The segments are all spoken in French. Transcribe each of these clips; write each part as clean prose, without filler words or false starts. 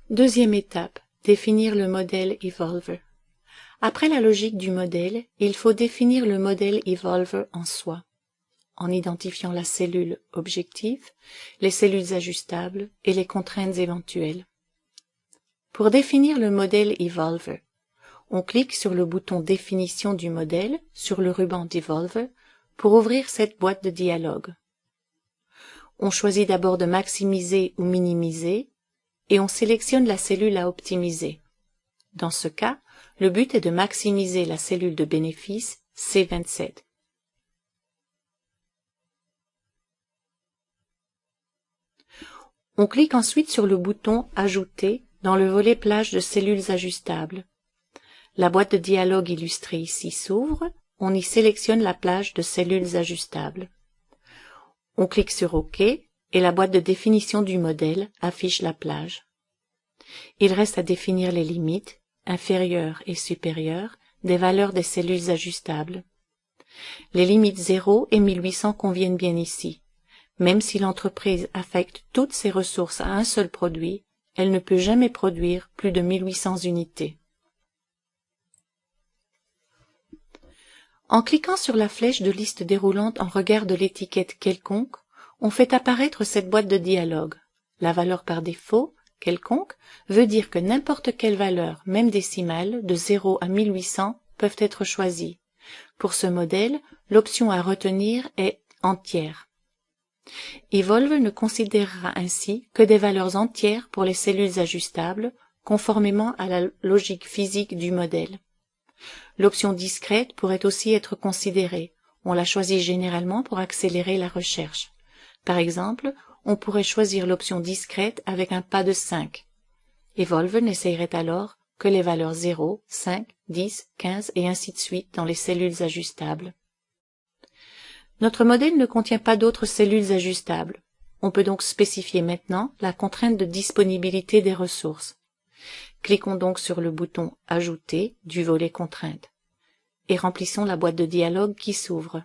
Deuxième étape, définir le modèle Evolver. Après la logique du modèle, il faut définir le modèle Evolver en soi, en identifiant la cellule objectif, les cellules ajustables et les contraintes éventuelles. Pour définir le modèle Evolver, on clique sur le bouton Définition du modèle sur le ruban d'Evolver pour ouvrir cette boîte de dialogue. On choisit d'abord de maximiser ou minimiser et on sélectionne la cellule à optimiser. Dans ce cas, le but est de maximiser la cellule de bénéfice C27. On clique ensuite sur le bouton Ajouter dans le volet Plage de cellules ajustables. La boîte de dialogue illustrée ici s'ouvre, on y sélectionne la plage de cellules ajustables. On clique sur OK et la boîte de définition du modèle affiche la plage. Il reste à définir les limites, inférieures et supérieures, des valeurs des cellules ajustables. Les limites 0 et 1800 conviennent bien ici. Même si l'entreprise affecte toutes ses ressources à un seul produit, elle ne peut jamais produire plus de 1800 unités. En cliquant sur la flèche de liste déroulante en regard de l'étiquette quelconque, on fait apparaître cette boîte de dialogue. La valeur par défaut, quelconque, veut dire que n'importe quelle valeur, même décimale, de 0 à 1800, peuvent être choisies. Pour ce modèle, l'option à retenir est entière. Evolver ne considérera ainsi que des valeurs entières pour les cellules ajustables, conformément à la logique physique du modèle. L'option discrète pourrait aussi être considérée. On la choisit généralement pour accélérer la recherche. Par exemple, on pourrait choisir l'option discrète avec un pas de 5. Evolver n'essayerait alors que les valeurs 0, 5, 10, 15 et ainsi de suite dans les cellules ajustables. Notre modèle ne contient pas d'autres cellules ajustables. On peut donc spécifier maintenant la contrainte de disponibilité des ressources. Cliquons donc sur le bouton « Ajouter » du volet Contraintes et remplissons la boîte de dialogue qui s'ouvre.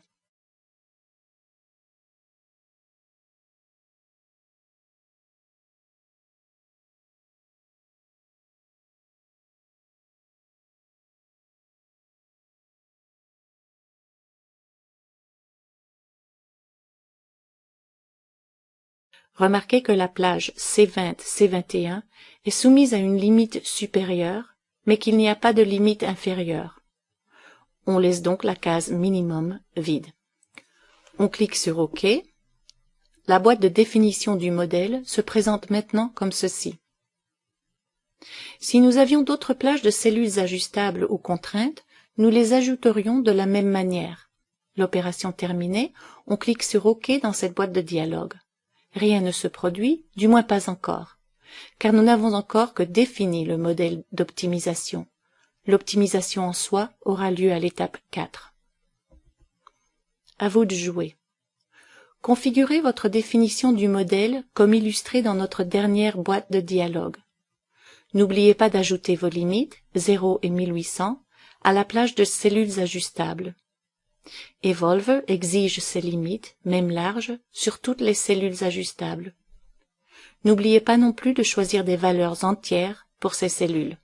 Remarquez que la plage C20-C21 est soumise à une limite supérieure, mais qu'il n'y a pas de limite inférieure. On laisse donc la case minimum vide. On clique sur OK. La boîte de définition du modèle se présente maintenant comme ceci. Si nous avions d'autres plages de cellules ajustables ou contraintes, nous les ajouterions de la même manière. L'opération terminée, on clique sur OK dans cette boîte de dialogue. Rien ne se produit, du moins pas encore, car nous n'avons encore que défini le modèle d'optimisation. L'optimisation en soi aura lieu à l'étape 4. À vous de jouer. Configurez votre définition du modèle comme illustré dans notre dernière boîte de dialogue. N'oubliez pas d'ajouter vos limites, 0 et 1800, à la plage de cellules ajustables. Evolver exige ces limites, même larges, sur toutes les cellules ajustables. N'oubliez pas non plus de choisir des valeurs entières pour ces cellules.